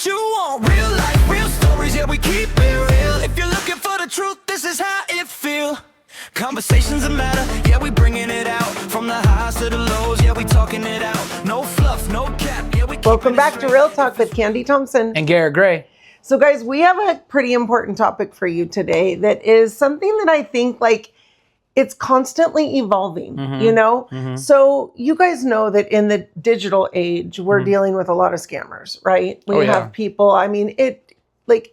what you want. Real life, real stories, yeah, we keep it real. If you're looking for the truth, this is how it feel. Conversations that matter, yeah, we bringing it out. From the highs to the lows, yeah, we talking it out. No fluff, no cap, yeah, we Welcome back to Real Talk with Kandi Thompson. And Garrett Gray. So guys, we have a pretty important topic for you today that is something that I think it's constantly evolving, you know? So you guys know that in the digital age, we're dealing with a lot of scammers, right? We have people, I mean,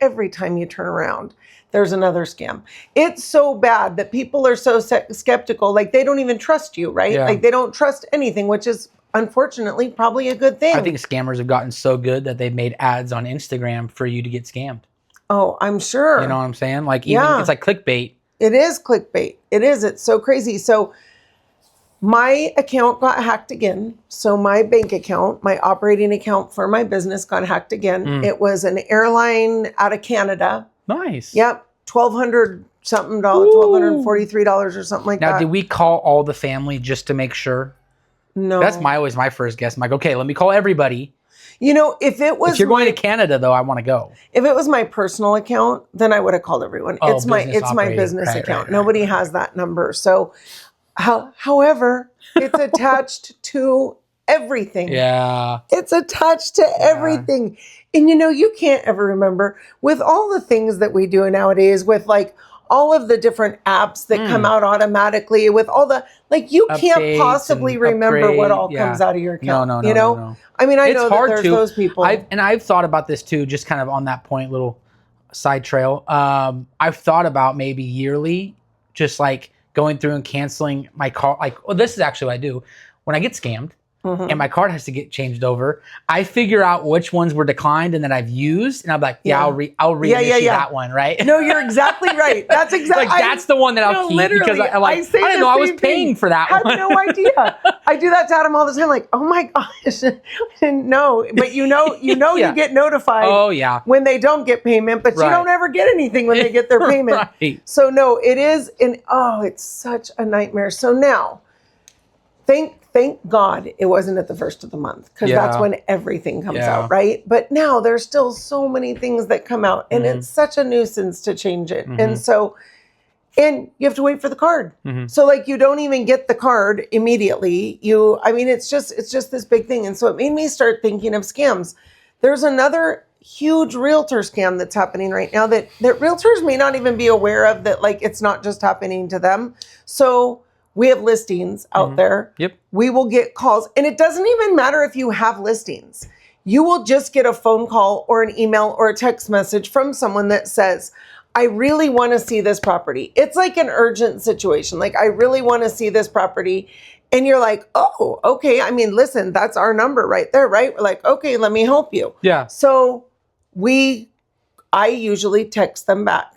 every time you turn around, there's another scam. It's so bad that people are so skeptical, they don't even trust you, right? Yeah. They don't trust anything, which is unfortunately probably a good thing. I think scammers have gotten so good that they've made ads on Instagram for you to get scammed. Oh, I'm sure. You know what I'm saying? It's like clickbait. It is clickbait. It is. It's so crazy. So my account got hacked again. So my bank account, my operating account for my business got hacked again. It was an airline out of Canada. Nice. Yep. $1,200 something, $1,243 or something like that. Now, did we call all the family just to make sure? No. That's always my first guess. I'm like, okay, let me call everybody. You know, if you're going to Canada, though, I want to go. If it was my personal account, then I would have called everyone. Oh, it's my business account. Nobody has that number. So, however, it's attached to everything. Yeah. It's attached to everything. And you can't ever remember with all the things that we do nowadays with all of the different apps that come out automatically with all the, you can't possibly remember what all comes out of your account. No. I mean, I know that there's those people. I've thought about this too, just kind of on that point, little side trail. I've thought about maybe yearly, just going through and canceling my card. This is actually what I do. When I get scammed, and my card has to get changed over, I figure out which ones were declined and that I've used, and I'm like, I'll reissue that one, right? No, you're exactly right. That's exactly that's the one that I'll keep because I didn't know I was paying for that one. I have no idea. I do that to Adam all the time, oh my gosh, no, but you get notified. Oh yeah, when they don't get payment, but you don't ever get anything when they get their payment. Right. So no, it is, it's such a nightmare. So now, Thank God it wasn't at the first of the month because that's when everything comes out, right? But now there's still so many things that come out and it's such a nuisance to change it. And you have to wait for the card. So you don't even get the card immediately. It's just this big thing. And so it made me start thinking of scams. There's another huge realtor scam that's happening right now that realtors may not even be aware of, that it's not just happening to them. So we have listings out there. Yep. We will get calls. And it doesn't even matter if you have listings. You will just get a phone call or an email or a text message from someone that says, I really want to see this property. It's like an urgent situation. I really want to see this property. And you're like, oh, okay. I mean, listen, that's our number right there, right? We're like, okay, let me help you. Yeah. So I usually text them back.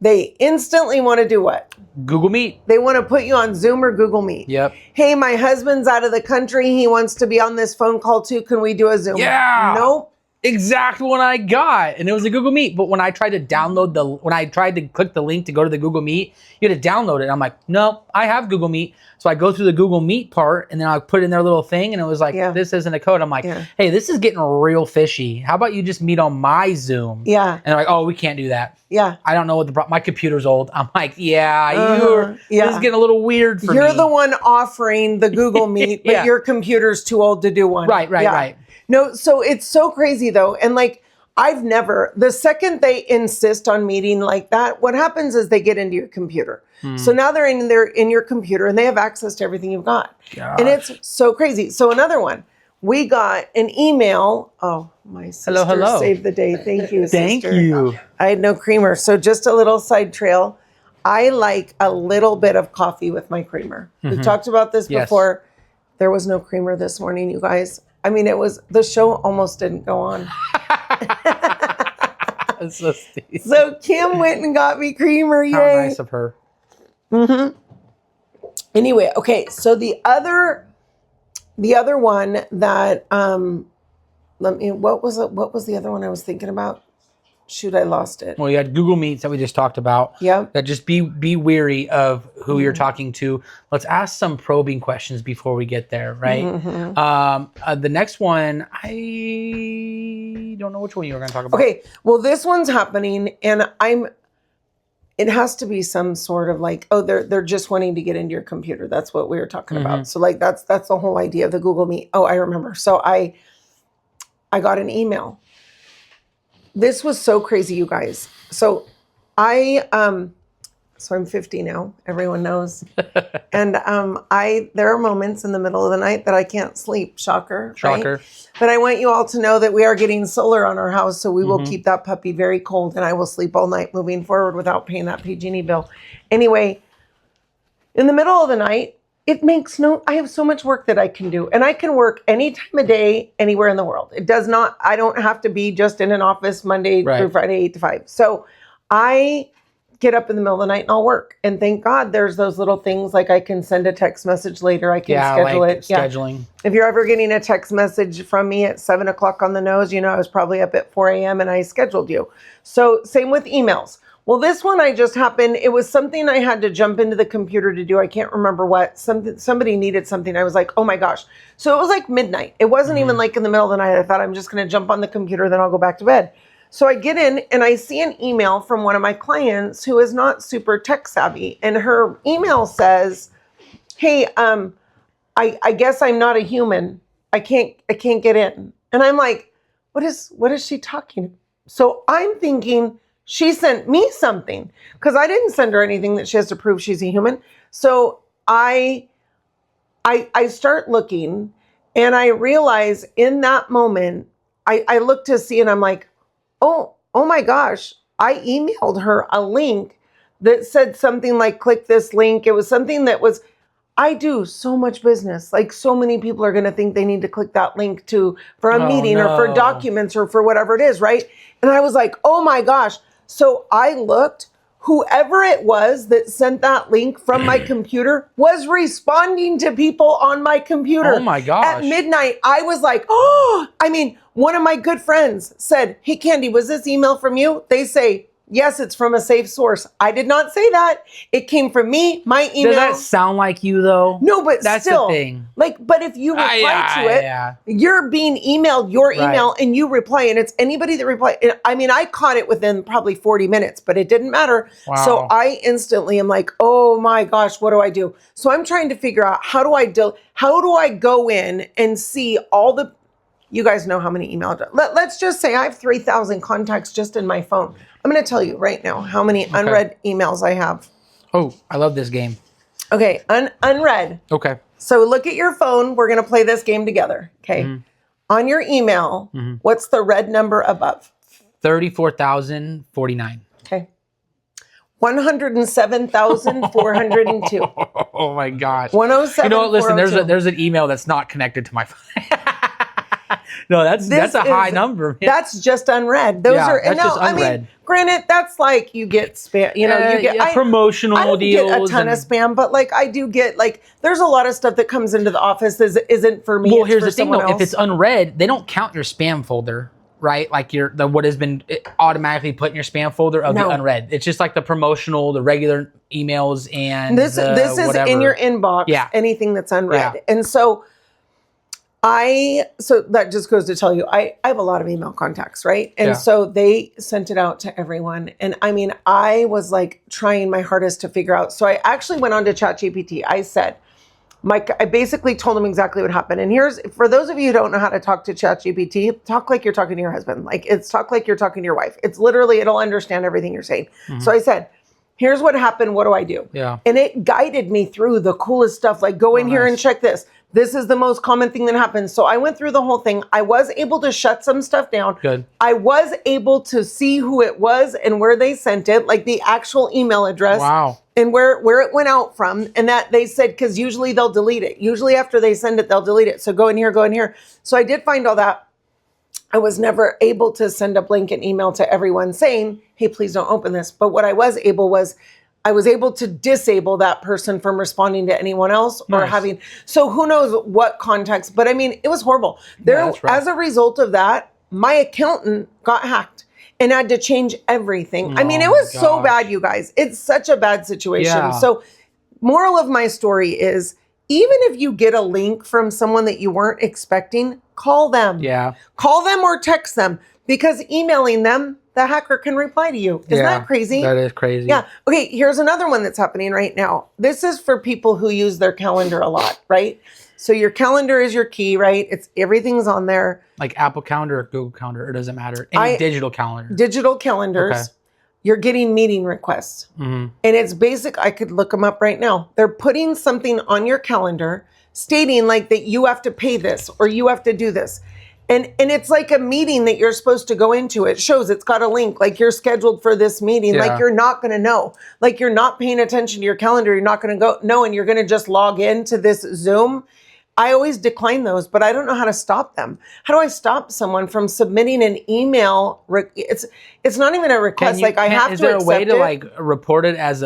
They instantly want to do what? Google Meet. They want to put you on Zoom or Google Meet. Yep. Hey, my husband's out of the country. He wants to be on this phone call too. Can we do a Zoom? Yeah. Nope. Exact one I got. And it was a Google Meet. But when I tried to click the link to go to the Google Meet, you had to download it. And I'm like, no, I have Google Meet. So I go through the Google Meet part and then I put in their little thing and it was like, this isn't a code. I'm like, hey, this is getting real fishy. How about you just meet on my Zoom? Yeah. And they're like, oh, we can't do that. Yeah. I don't know what my computer's old. I'm like, this is getting a little weird for me. You're the one offering the Google Meet, but your computer's too old to do one. Right. No, so it's so crazy though. And the second they insist on meeting like that, what happens is they get into your computer. So now they're in your computer and they have access to everything you've got. Gosh. And it's so crazy. So another one, we got an email. Oh, my sister saved the day. Thank you, sister. Thank you. I had no creamer. So just a little side trail. I like a little bit of coffee with my creamer. We've talked about this before. There was no creamer this morning, you guys. I mean, the show almost didn't go on. That's so stupid. So Kim went and got me creamer. Yay. How nice of her. Anyway, okay. So the other one that what was the other one I was thinking about? Shoot, I lost it. Well, you had Google Meets that we just talked about. Yep. That just be weary of who you're talking to. Let's ask some probing questions before we get there, right? The next one, I don't know which one you were going to talk about. Okay. Well, this one's happening, and it has to be some sort of like, oh, they're just wanting to get into your computer. That's what we were talking about. So like that's the whole idea of the Google Meet. Oh, I remember. So I got an email. This was so crazy, you guys. So I'm 50 now. Everyone knows. And there are moments in the middle of the night that I can't sleep. Shocker. Shocker. Right? But I want you all to know that we are getting solar on our house, so we will keep that puppy very cold, and I will sleep all night moving forward without paying that PG&E bill. Anyway, in the middle of the night, I have so much work that I can do, and I can work any time of day, anywhere in the world. I don't have to be just in an office Monday through Friday, 8 to 5. So I get up in the middle of the night and I'll work. And thank God there's those little things like I can send a text message later. I can schedule it. Scheduling. If you're ever getting a text message from me at 7 o'clock on the nose, I was probably up at 4 a.m. and I scheduled you. So same with emails. Well, this one it was something I had to jump into the computer to do. I can't remember what. Somebody needed something. I was like, oh my gosh. So it was like midnight. It wasn't even like in the middle of the night. I thought I'm just going to jump on the computer, then I'll go back to bed. So I get in and I see an email from one of my clients who is not super tech savvy. And her email says, hey, I guess I'm not a human. I can't get in. And I'm like, what is she talking about? So I'm thinking she sent me something because I didn't send her anything that she has to prove she's a human. So I start looking and I realize in that moment, I look to see and I'm like, oh my gosh, I emailed her a link that said something like, click this link. It was something that was, I do so much business. Like so many people are going to think they need to click that link for a meeting or for documents or for whatever it is, right? And I was like, oh my gosh. So I looked, whoever it was that sent that link from my computer was responding to people on my computer. Oh my gosh. At midnight, I was like, one of my good friends said, hey, Kandi, was this email from you? They say, yes, it's from a safe source. I did not say that. It came from me, my email. Does that sound like you though? No, but that's still, the thing. But if you reply to it, you're being emailed your email and you reply, and it's anybody that replies. I mean, I caught it within probably 40 minutes, but it didn't matter. Wow. So I instantly am like, oh my gosh, what do I do? So I'm trying to figure out how do I go in and see all the, you guys know how many email addresses. Let's just say I have 3,000 contacts just in my phone. I'm going to tell you right now how many unread emails I have. Oh, I love this game. Okay, unread. Okay. So look at your phone. We're going to play this game together. Okay. On your email, what's the red number above? 34,049. Okay. 107,402. Oh my gosh. 107. You know what? Listen, there's an email that's not connected to my phone. No, that's a high number. Man. That's just unread. Those are that's just unread. I mean, granted, that's like you get spam. You get promotional I don't deals. Get a ton of spam, but like I do get there's a lot of stuff that comes into the office that isn't for me. Well, here's the thing though: else. if it's unread, they don't count your spam folder, right? Like what has been automatically put in your spam folder of the unread. It's just like the promotional, the regular emails, and this is whatever. In your inbox. Yeah. Anything that's unread, and so. So that just goes to tell you, I have a lot of email contacts, right? And so they sent it out to everyone. And I mean, I was like trying my hardest to figure out. So I actually went on to ChatGPT. I said, I basically told him exactly what happened. And here's, for those of you who don't know how to talk to ChatGPT, talk like you're talking to your husband. Talk like you're talking to your wife. It's literally, it'll understand everything you're saying. So I said, here's what happened. What do I do? Yeah. And it guided me through the coolest stuff. Like go in here and check this. This is the most common thing that happens. So I went through the whole thing. I was able to shut some stuff down. Good. I was able to see who it was and where they sent it, like the actual email address. Wow. And where it went out from. And that they said, because usually they'll delete it. Usually after they send it, they'll delete it. So go in here, go in here. So I did find all that. I was never able to send a blanket email to everyone saying, hey, please don't open this. But what I was able to disable that person from responding to anyone else or having, so who knows what context, but I mean, it was horrible. As a result of that, my accountant got hacked and had to change everything. I mean, it Oh was my so gosh. bad, you guys. It's such a bad situation. Yeah. So moral of my story is, even if you get a link from someone that you weren't expecting, call them. Yeah. Call them or text them, because emailing them, the hacker can reply to you. Isn't that crazy? That is crazy. Yeah. Okay, here's another one that's happening right now. This is for people who use their calendar a lot, right? So your calendar is your key, right? Everything's on there. Like Apple Calendar or Google Calendar, it doesn't matter. Any digital calendar. Digital calendars. Okay. You're getting meeting requests. And it's basic. I could look them up right now. They're putting something on your calendar stating like that you have to pay this or you have to do this. And it's like a meeting that you're supposed to go into. It shows, it's got a link, like you're scheduled for this meeting. Yeah. Like you're not going to know. Like you're not paying attention to your calendar. You're not going to know, and you're going to just log into this Zoom. I always decline those, but I don't know how to stop them. How do I stop someone from submitting an email? It's not even a request. I have to. Is there a way to it. like report it as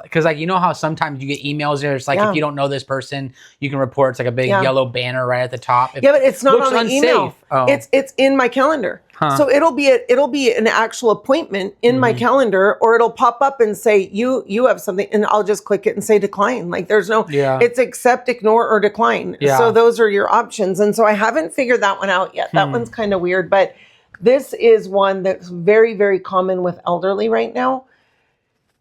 because like you know how sometimes you get emails there? It's like if you don't know this person, you can report. It's like a big yellow banner right at the top. Yeah, but it's not on the email. Oh. It's in my calendar. So it'll be an actual appointment in my calendar, or it'll pop up and say you have something, and I'll just click it and say decline. Like there's no, it's accept, ignore, or decline. Yeah. So those are your options. And so I haven't figured that one out yet. That one's kind of weird, but this is one that's very, very common with elderly right now.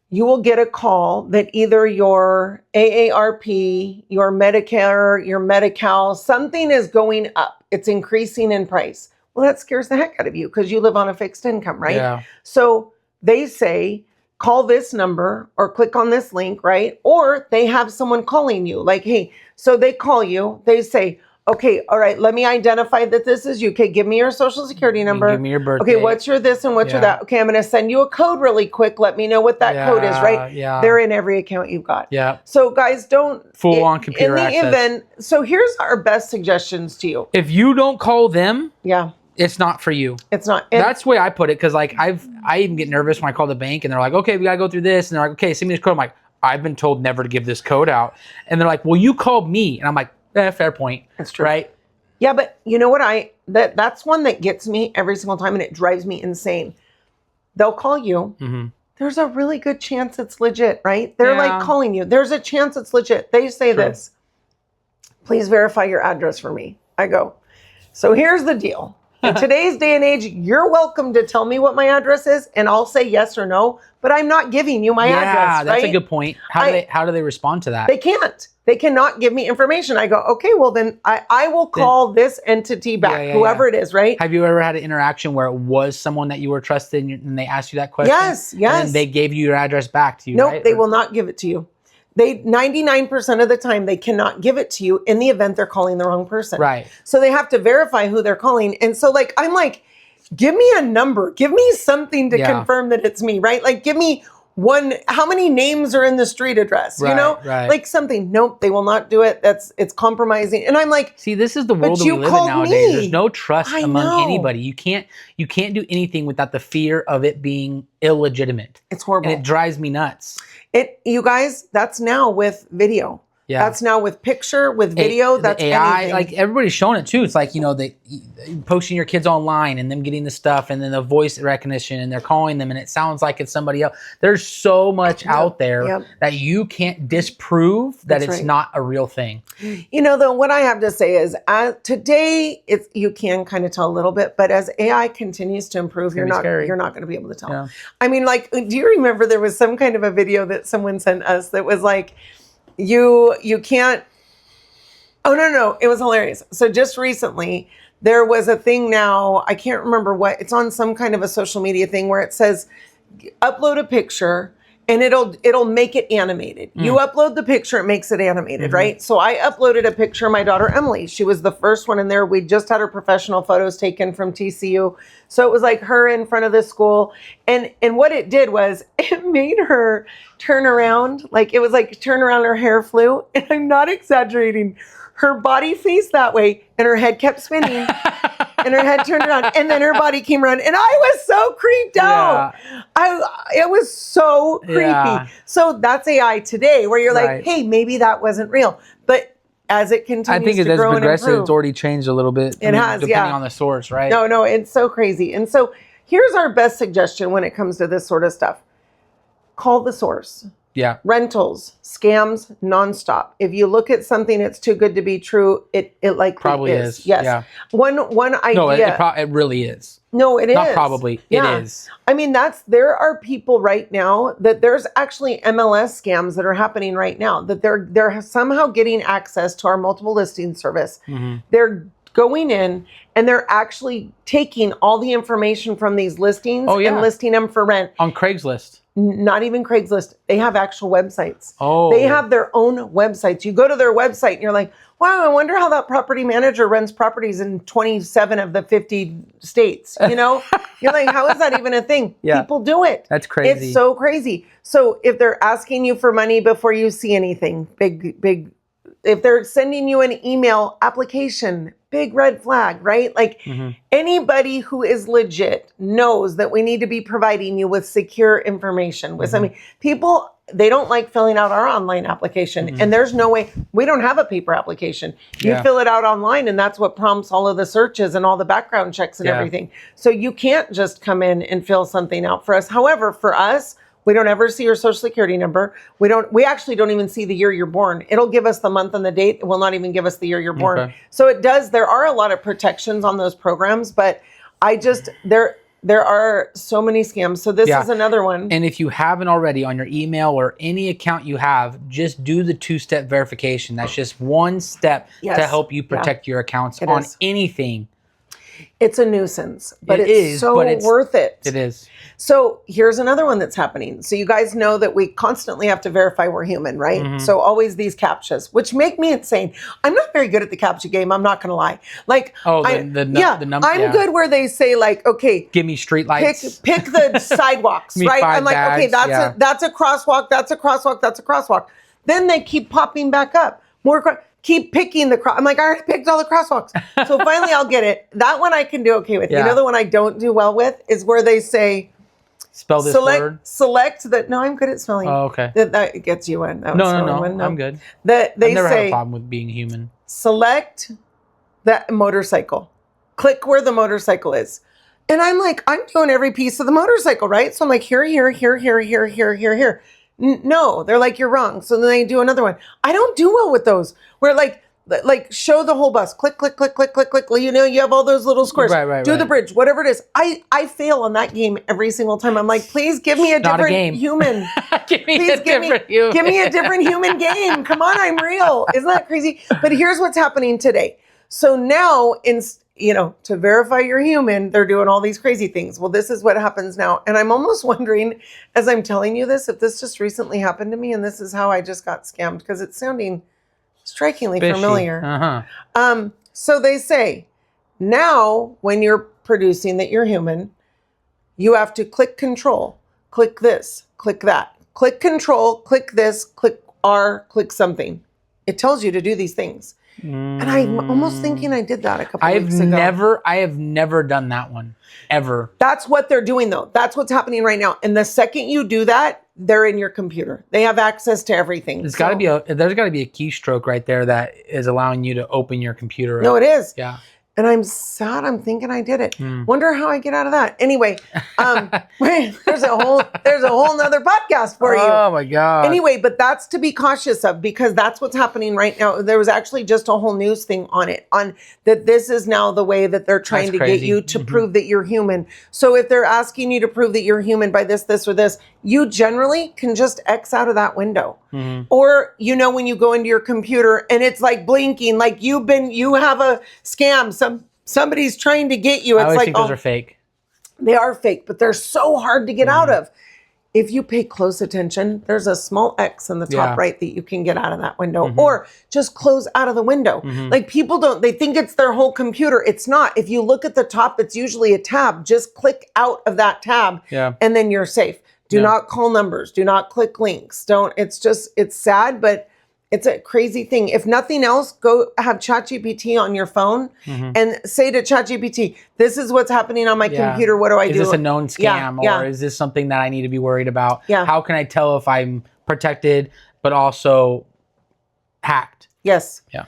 You will get a call that either your AARP, your Medicare, your Medi-Cal, something is going up. It's increasing in price. Well, that scares the heck out of you because you live on a fixed income, right? Yeah. So they say, call this number or click on this link, right? Or they have someone calling you like, hey, so they call you, they say, okay, all right, let me identify that this is you. Okay, give me your social security number. Give me your birthday. Okay, what's your this and what's your that? Okay, I'm going to send you a code really quick. Let me know what that code is, right? Yeah. They're in every account you've got. Yeah. So guys, don't Full on computer in the access. event. So here's our best suggestions to you. If you don't call them, Yeah, it's not for you. it's not. That's the way I put it, because like I even get nervous when I call the bank and they're like, okay, we gotta go through this, and they're like, okay, send me this code. I'm like, I've been told never to give this code out, and they're like, well, you called me, and I'm like, fair point. That's true, right? Yeah, but you know what? That's one that gets me every single time, and it drives me insane. They'll call you. Mm-hmm. There's a really good chance it's legit, right? They're like calling you. There's a chance it's legit. They say this. Please verify your address for me. I go, so here's the deal. In today's day and age, you're welcome to tell me what my address is, and I'll say yes or no, but I'm not giving you my address, Yeah, that's right? a good point. How do they respond to that? They can't. They cannot give me information. I go, okay, well then I will call this entity back, whoever it is, right? Have you ever had an interaction where it was someone that you were trusted and they asked you that question? Yes. And they gave you your address back to you, Nope, right? they will not give it to you. 99% of the time, they cannot give it to you in the event they're calling the wrong person. Right. So they have to verify who they're calling. And so I'm like, give me a number. Give me something to confirm that it's me, right? Like, give me how many names are in the street address, you know? Right. Like something. Nope, they will not do it. It's compromising. And I'm like, see, this is the world that we live in nowadays. There's no trust among anybody. You can't do anything without the fear of it being illegitimate. It's horrible. And it drives me nuts. You guys, that's now with video. Yeah. That's now with picture, with video. That's AI. anything. Like everybody's showing it too. It's like, they posting your kids online and them getting the stuff and then the voice recognition and they're calling them and it sounds like it's somebody else. There's so much out there that you can't disprove that it's not a real thing. Though, what I have to say is today you can kind of tell a little bit, but as AI continues to improve, you're not going to be able to tell. Yeah. I mean, like, do you remember there was some kind of a video that someone sent us that was like, you can't. Oh, no. It was hilarious. So just recently there was a thing now, I can't remember what, it's on some kind of a social media thing where it says, upload a picture and it'll make it animated. You upload the picture, it makes it animated, right? So I uploaded a picture of my daughter, Emily. She was the first one in there. We just had her professional photos taken from TCU. So it was like her in front of the school. And what it did was it made her turn around. Like it was like turn around, her hair flew. And I'm not exaggerating. Her body faced that way and her head kept spinning. And her head turned around, and then her body came around, and I was so creeped out. It was so creepy. Yeah. So that's AI today, where you're like, hey, maybe that wasn't real. But as it continues I think it grow does progress. and improve, It's already changed a little bit. It has, depending on the source, right? No, it's so crazy. And so, Here's our best suggestion when it comes to this sort of stuff. Call the source. Yeah. Rentals, scams, nonstop. If you look at something that's too good to be true, it likely probably is. Yes. Yeah. One idea. No, it really is. No, it is. Not probably. Yeah. It is. I mean, there are people right now that there's actually MLS scams that are happening right now, that they're somehow getting access to our multiple listing service. Mm-hmm. They're going in and they're actually taking all the information from these listings and listing them for rent. On Craigslist. Not even Craigslist. They have actual websites. Oh. They have their own websites. You go to their website and you're like, wow, I wonder how that property manager rents properties in 27 of the 50 states. You know, you're like, how is that even a thing? Yeah. People do it. That's crazy. It's so crazy. So if they're asking you for money before you see anything, big, if they're sending you an email application, big red flag, right? Like anybody who is legit knows that we need to be providing you with secure information. With people, they don't like filling out our online application. And there's no way, we don't have a paper application. You fill it out online and that's what prompts all of the searches and all the background checks and everything. So you can't just come in and fill something out for us. However, for us, we don't ever see your social security number. We actually don't even see the year you're born. It'll give us the month and the date. It will not even give us the year you're born. Okay. So there are a lot of protections on those programs, but there are so many scams. So this is another one. And if you haven't already on your email or any account you have, just do the 2-step verification. That's just one step to help you protect your accounts on anything. It's a nuisance, but it's worth it. It is. So here's another one that's happening. So you guys know that we constantly have to verify we're human, right? So always these CAPTCHAs, which make me insane. I'm not very good at the CAPTCHA game. I'm not going to lie. Like, I'm good where they say like, okay, give me street lights. Pick the sidewalks, right? I'm like, okay, that's a crosswalk. That's a crosswalk. That's a crosswalk. Then they keep popping back up. Keep picking I'm like, I already picked all the crosswalks. So finally I'll get it. That one I can do okay with. You know, the one I don't do well with is where they say, spell this word. Select that. No, I'm good at spelling. Oh, okay. That gets you in. No. I'm good. That they I've never say, had a problem with being human. Select that motorcycle. Click where the motorcycle is. And I'm like, I'm doing every piece of the motorcycle, right? So I'm like, here. No, they're like, you're wrong. So then they do another one. I don't do well with those. Where like show the whole bus. Click. You know, you have all those little squares. Right. Do the bridge, whatever it is. I fail on that game every single time. I'm like, please give me a different human. Give me a different human game. Come on, I'm real. Isn't that crazy? But here's what's happening today. So now to verify you're human, they're doing all these crazy things. Well, this is what happens now. And I'm almost wondering, as I'm telling you this, if this just recently happened to me and this is how I just got scammed, because it's sounding strikingly familiar. So they say, now when you're producing that you're human, you have to click control, click this, click that, click control, click this, click R, click something. It tells you to do these things. And I'm almost thinking I did that a couple weeks ago. I have never done that one, ever. That's what they're doing, though. That's what's happening right now. And the second you do that, they're in your computer. They have access to everything. There's got to be a keystroke right there that is allowing you to open your computer. No, it is. Yeah. And I'm sad. I'm thinking I did it. Wonder how I get out of that. Anyway, there's a whole nother podcast for you. Oh my God. Anyway, but that's to be cautious of, because that's what's happening right now. There was actually just a whole news thing on that this is now the way that they're trying to get you to prove that you're human. So if they're asking you to prove that you're human by this, or this, you generally can just X out of that window. Or, when you go into your computer and it's like blinking, like you have a scam. Somebody's trying to get you. It's I always like, think those are fake. They are fake, but they're so hard to get out of. If you pay close attention, there's a small X in the top right that you can get out of that window, or just close out of the window. Like people they think it's their whole computer. It's not. If you look at the top, it's usually a tab. Just click out of that tab and then you're safe. Do not call numbers. Do not click links. It's sad, but it's a crazy thing. If nothing else, go have ChatGPT on your phone and say to ChatGPT, this is what's happening on my computer. What do I do? Is this a known scam or is this something that I need to be worried about? How can I tell if I'm protected but also hacked? Yes. Yeah.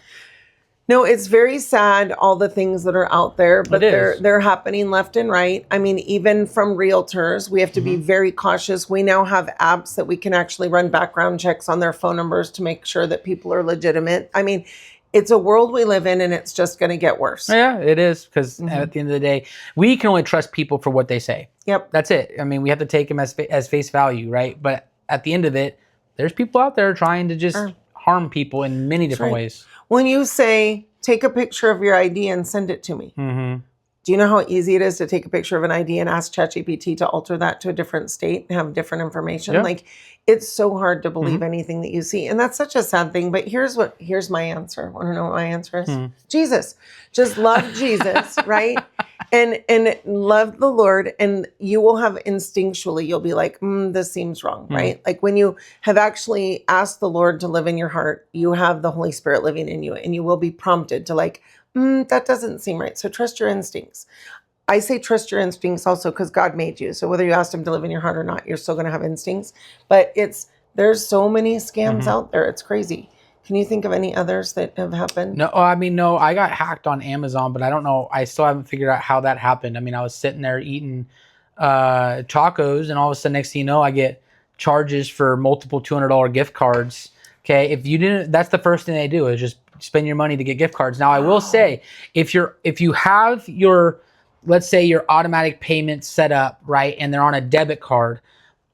No, it's very sad, all the things that are out there, but It is. they're happening left and right. I mean, even from realtors, we have to be very cautious. We now have apps that we can actually run background checks on their phone numbers to make sure that people are legitimate. I mean, it's a world we live in, and it's just going to get worse. Yeah, it is, because at the end of the day, we can only trust people for what they say. Yep. That's it. I mean, we have to take them as face value, right? But at the end of it, there's people out there trying to just harm people in many different ways. When you say, take a picture of your ID and send it to me, do you know how easy it is to take a picture of an ID and ask ChatGPT to alter that to a different state and have different information? Yeah. Like, it's so hard to believe anything that you see. And that's such a sad thing. But here's my answer. Want to know what my answer is? Jesus. Just love Jesus, right? And love the Lord, and you will have instinctually, you'll be like, this seems wrong, right? Like when you have actually asked the Lord to live in your heart, you have the Holy Spirit living in you, and you will be prompted to like, that doesn't seem right. So trust your instincts. I say trust your instincts also because God made you. So whether you asked him to live in your heart or not, you're still going to have instincts. But there's so many scams out there. It's crazy. Can you think of any others that have happened? No, I mean, no, I got hacked on Amazon, but I don't know. I still haven't figured out how that happened. I mean, I was sitting there eating tacos, and all of a sudden, next thing you know, I get charges for multiple $200 gift cards. Okay, if you didn't, that's the first thing they do is just spend your money to get gift cards. Now, I will say, if you have your, let's say your automatic payments set up, right, and they're on a debit card,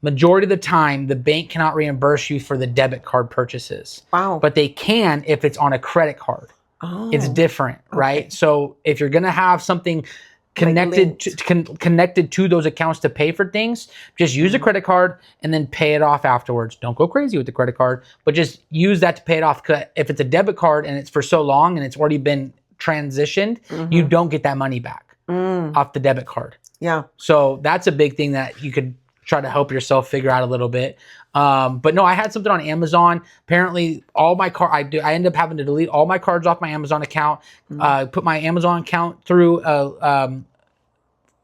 majority of the time, the bank cannot reimburse you for the debit card purchases. Wow. But they can if it's on a credit card. Oh, It's different, right? So if you're going to have something connected connected to those accounts to pay for things, just use a credit card and then pay it off afterwards. Don't go crazy with the credit card, but just use that to pay it off. 'Cause if it's a debit card and it's for so long and it's already been transitioned, you don't get that money back off the debit card. Yeah. So that's a big thing that you could try to help yourself figure out a little bit. But no, I had something on Amazon. Apparently, all my I ended up having to delete all my cards off my Amazon account, put my Amazon account through a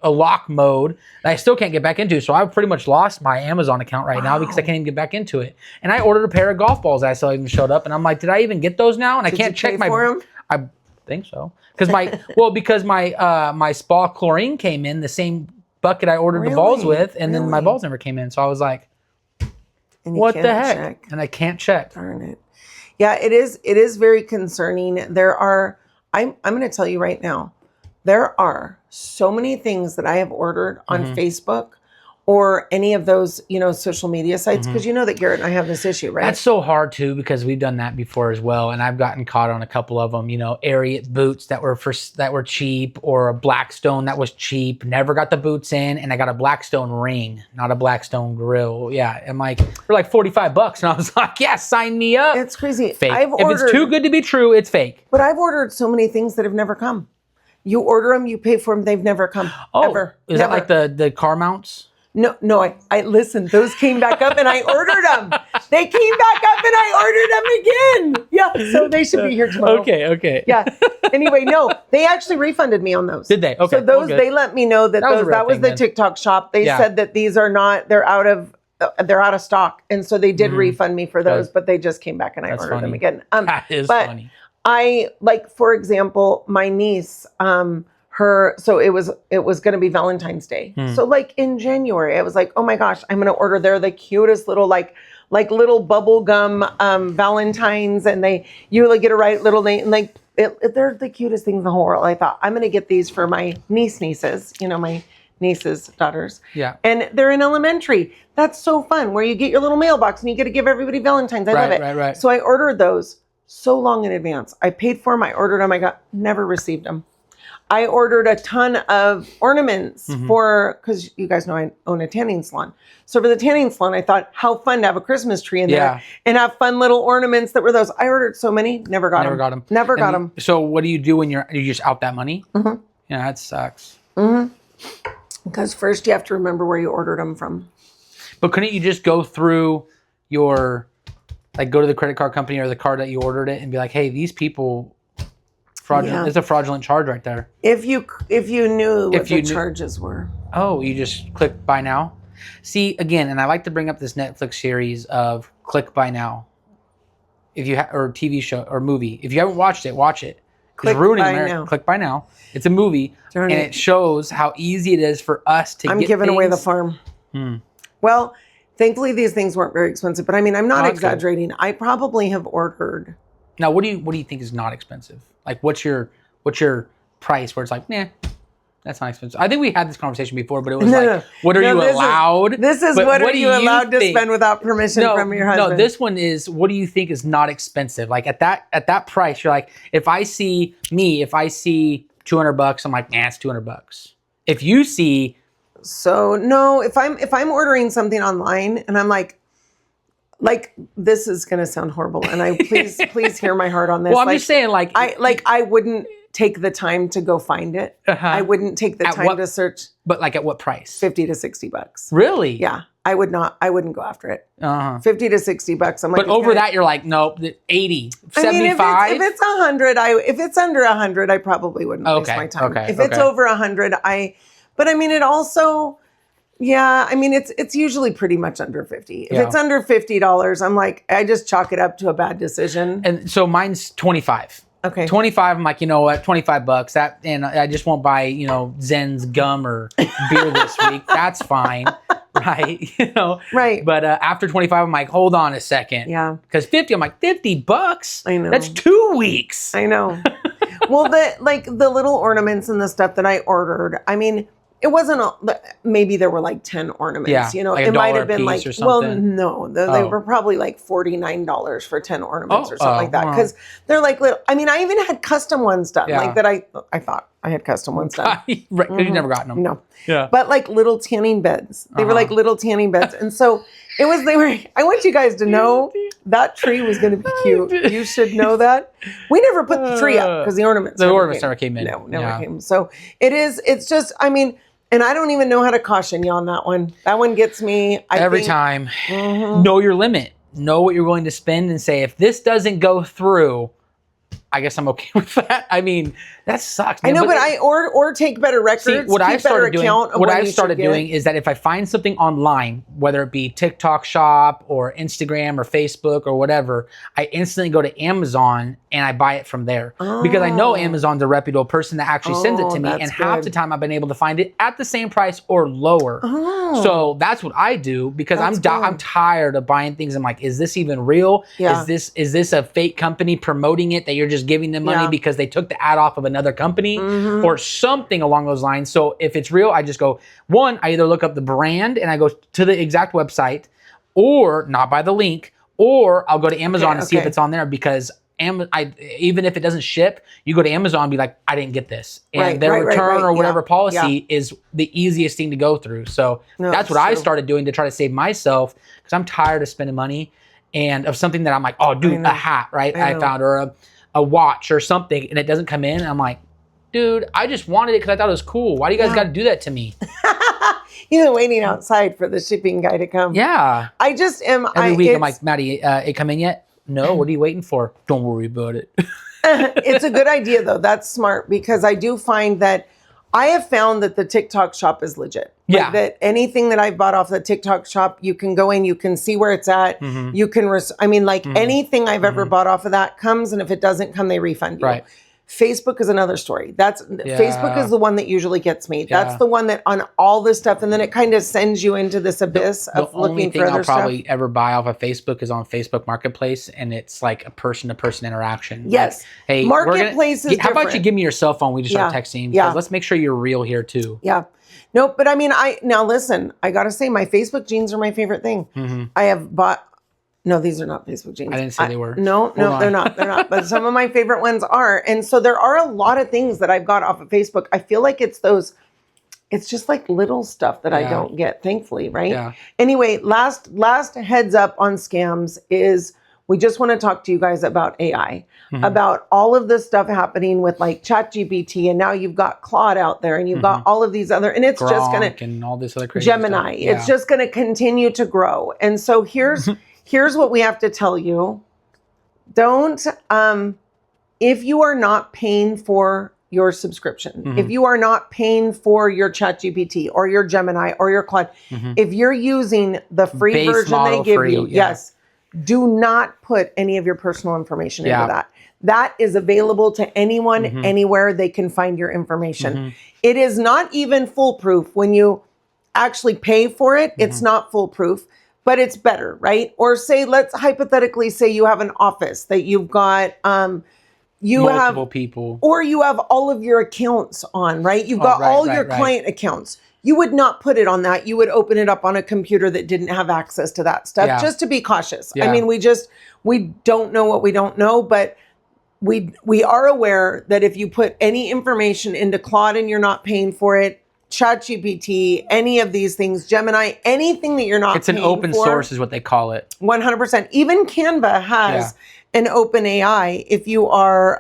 lock mode that I still can't get back into. So I've pretty much lost my Amazon account right now because I can't even get back into it. And I ordered a pair of golf balls that I still even showed up, and I'm like, did I even get those now? And I can't check for them? I think so, because my spa chlorine came in the same bucket I ordered the balls with, and then my balls never came in. So I was like, what the heck? Check. And I can't check. Darn it. Yeah, it is very concerning. I'm going to tell you right now, there are so many things that I have ordered on Facebook or any of those, social media sites, because you know that Garrett and I have this issue, right? That's so hard too, because we've done that before as well, and I've gotten caught on a couple of them. Ariat boots that were cheap, or a Blackstone that was cheap. Never got the boots in, and I got a Blackstone ring, not a Blackstone grill. Yeah, I'm like, for like $45, and I was like, yeah, sign me up. It's crazy. Fake. If it's too good to be true, it's fake. But I've ordered so many things that have never come. You order them, you pay for them, they've never come. Ever. Is that like the car mounts? No, I listened. Those came back up and I ordered them. They came back up and I ordered them again. Yeah, so they should be here tomorrow. Okay. Yeah. Anyway, no, they actually refunded me on those. Did they? Okay. So those, they let me know that that was the TikTok shop. They said that these are not, they're out of stock. And so they did refund me for those, but they just came back and I ordered them again. That is funny. For example, my niece, so it was going to be Valentine's Day. So like in January, I was like, oh my gosh, I'm going to order. They're the cutest little, like little bubble gum, Valentines. And you get a right little name. And they're the cutest things in the whole world. I thought I'm going to get these for my nieces, my niece's daughters. Yeah. And they're in elementary. That's so fun, where you get your little mailbox and you get to give everybody Valentine's. I love it. Right. So I ordered those so long in advance. I paid for them. I ordered them. Never received them. I ordered a ton of ornaments because you guys know I own a tanning salon. So for the tanning salon, I thought, how fun to have a Christmas tree in there and have fun little ornaments that were those. I ordered so many, never got them. Never got them. So what do you do when you just out that money? Yeah, that sucks. Because first you have to remember where you ordered them from. But couldn't you just go through go to the credit card company or the card that you ordered it and be like, hey, these people... fraudulent. It's a fraudulent charge right there. If you knew what the charges were. Oh, you just click buy now. See, again, and I like to bring up this Netflix series of click buy now. If you or TV show or movie, if you haven't watched it, watch it. Click ruining buy America. now. Click buy now. It's a movie, Darn and it. it shows how easy it is for us to I'm get giving away the things. farm. Well, thankfully these things weren't very expensive, but I mean, I'm not that's good. exaggerating. I probably have ordered. Now, what do you think is not expensive? Like, what's your price where it's like, nah, that's not expensive? I think we had this conversation before, but it was what are you allowed? This is But what are you allowed to think? spend without permission from your husband? No, this one is what do you think is not expensive? Like at that price, you're like, if I see $200, I'm like, nah, it's $200. If you see, So no, if I'm ordering something online and I'm like this is gonna sound horrible, and I please hear my heart on this. well, I'm just saying, like, I wouldn't take the time to go find it. I wouldn't take the time to search. But like at what price? $50 to $60. Really? Yeah, I would not. I wouldn't go after it. $50 to $60. I'm like, But over that, you're like, nope, 80, I mean, 75. if it's 100, if it's under 100, I probably wouldn't waste my time. Okay, If it's over 100, but I mean, it also, yeah, I mean, it's usually pretty much under 50. If it's under $50, I'm like, I just chalk it up to a bad decision. And so mine's 25. Okay. 25, I'm like, you know what, $25. That, and I just won't buy, Zen's gum or beer this week. That's fine. Right. Right. But after 25, I'm like, hold on a second. Yeah. Because 50, I'm like, $50? I know. That's 2 weeks. I know. Well, the little ornaments and the stuff that I ordered, I mean, it wasn't, maybe there were like 10 ornaments, Yeah, like it might have been $1 like, or well, something. no, they were probably like $49 for 10 ornaments or something like that. wow. Cause they're like little, I mean, I even had custom ones done, Yeah. like that I thought I had custom ones done. Right, because you've never gotten them. No. Yeah. But like little tanning beds. They were like little tanning beds. And so I want you guys to know that tree was going to be cute. You should know that. We never put the tree up because the ornaments never came in. No, never came. So it's just, I mean, and I don't even know how to caution you on that one. That one gets me. Every time. Know your limit. Know what you're willing to spend and say, if this doesn't go through, I guess I'm okay with that. I mean, that sucks, man. I know, but or take better records. See, what I've started doing doing is that if I find something online, whether it be TikTok Shop or Instagram or Facebook or whatever, I instantly go to Amazon and I buy it from there because I know Amazon's a reputable person that actually sends it to me, and half the time I've been able to find it at the same price or lower. So that's what I do because I'm tired of buying things. I'm like, is this even real? Yeah. Is this a fake company promoting it that you're just giving them money because they took the ad off of another company or something along those lines? So if it's real, I just go, one, I either look up the brand and I go to the exact website, or not by the link, or I'll go to Amazon and see if it's on there, because even if it doesn't ship, you go to Amazon and be like, I didn't get this. And their return or whatever policy is the easiest thing to go through. So that's what I started doing to try to save myself, because I'm tired of spending money and of something that I'm like, oh, dude, a hat, right? I found, or a watch or something, and it doesn't come in. And I'm like, dude, I just wanted it because I thought it was cool. Why do you guys got to do that to me? You've been waiting outside for the shipping guy to come. Yeah. I just am. Every week I'm like, Maddie, it come in yet? No. What are you waiting for? Don't worry about it. It's a good idea though. That's smart, because I do find that I have found that the TikTok shop is legit. Like that anything that I've bought off the TikTok shop, you can go in, you can see where it's at. You can, anything I've ever bought off of that comes, and if it doesn't come, they refund you. Right. Facebook is another story. Facebook is the one that usually gets me. That's the one that on all this stuff, and then it kind of sends you into this abyss of looking for other stuff. The only thing I'll probably ever buy off of Facebook is on Facebook Marketplace, and it's like a person-to-person interaction. Yes. Like, hey, Marketplace is how about you give me your cell phone? We just start texting. Yeah. Let's make sure you're real here too. Yeah. Nope. But I mean, now listen, I got to say, my Facebook jeans are my favorite thing. I have bought. No, these are not Facebook jeans. I didn't say they were. No, they're not. They're not. But some of my favorite ones are. And so there are a lot of things that I've got off of Facebook. I feel like it's just like little stuff that I don't get, thankfully, right? Yeah. Anyway, last heads up on scams is we just want to talk to you guys about AI, about all of this stuff happening with like ChatGPT, and now you've got Claude out there, and you've got all of these other, and it's Gronk just going to, and all this other crazy Gemini, stuff. Yeah. it's just going to continue to grow. And so here's what we have to tell you. Don't, if you are not paying for your subscription, if you are not paying for your ChatGPT or your Gemini or your Claude, if you're using the free Base version they model give free, you, yes, do not put any of your personal information into that. that is available to anyone, anywhere. They can find your information. It is not even foolproof. When you actually pay for it, it's not foolproof, but it's better, right? Or say, let's hypothetically say you have an office that you've got, multiple people, or you have all of your accounts on, right? You've got all your client accounts. You would not put it on that. You would open it up on a computer that didn't have access to that stuff, just to be cautious. I mean, we don't know what we don't know, but we are aware that if you put any information into Claude and you're not paying for it, ChatGPT, any of these things, Gemini, anything that you're not it's an open source is what they call it. 100%. Even Canva has an open AI if you are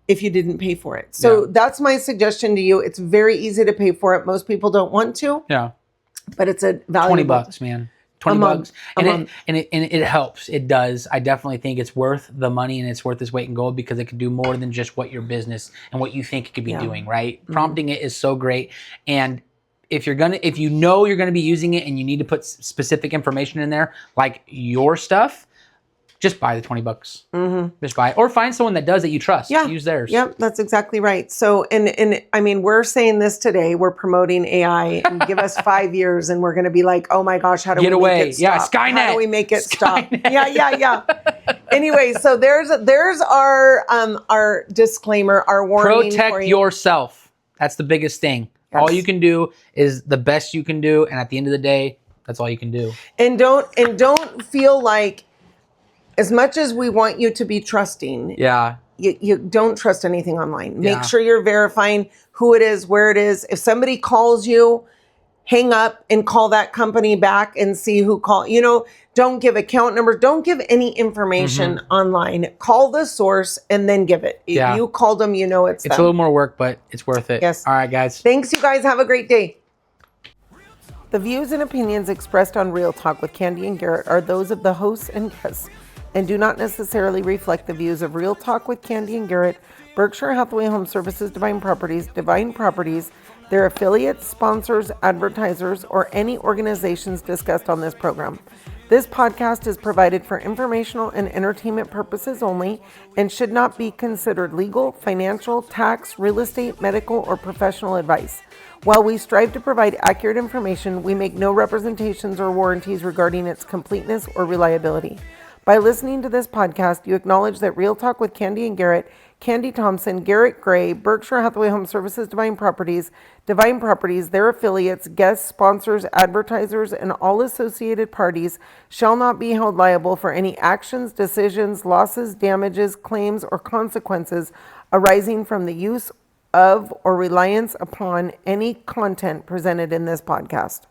if you didn't pay for it. So that's my suggestion to you. It's very easy to pay for it. Most people don't want to. Yeah. But it's a valuable. $20, man. $20. And it helps. It does. I definitely think it's worth the money and it's worth its weight in gold because it can do more than just what your business and what you think it could be doing, right? Prompting it is so great. And if you know you're gonna be using it and you need to put specific information in there, like your stuff, just buy the $20. Just buy it. Or find someone that does that you trust. Use theirs. Yep, that's exactly right. So, and I mean, we're saying this today. We're promoting AI. And give us 5 years, and we're going to be like, oh my gosh, how do we make it stop? Skynet. How do we make it stop? Yeah. Anyway, so there's our disclaimer, our warning. Protect yourself. That's the biggest thing. Yes. All you can do is the best you can do, and at the end of the day, that's all you can do. And don't feel like, as much as we want you to be trusting, you don't trust anything online. Make sure you're verifying who it is, where it is. If somebody calls you, hang up and call that company back and see who called. Don't give account numbers. Don't give any information online. Call the source and then give it. If you called them, it's them. It's a little more work, but it's worth it. Yes. All right, guys. Thanks, you guys. Have a great day. The views and opinions expressed on Real Talk with Kandi and Garrett are those of the hosts and guests, and do not necessarily reflect the views of Real Talk with Kandi and Garrett, Berkshire Hathaway Home Services, Divine Properties, their affiliates, sponsors, advertisers, or any organizations discussed on this program. This podcast is provided for informational and entertainment purposes only and should not be considered legal, financial, tax, real estate, medical, or professional advice. While we strive to provide accurate information, we make no representations or warranties regarding its completeness or reliability. By listening to this podcast, you acknowledge that Real Talk with Kandi and Garrett, Kandi Thompson, Garrett Gray, Berkshire Hathaway Home Services, Divine Properties, their affiliates, guests, sponsors, advertisers, and all associated parties shall not be held liable for any actions, decisions, losses, damages, claims, or consequences arising from the use of or reliance upon any content presented in this podcast.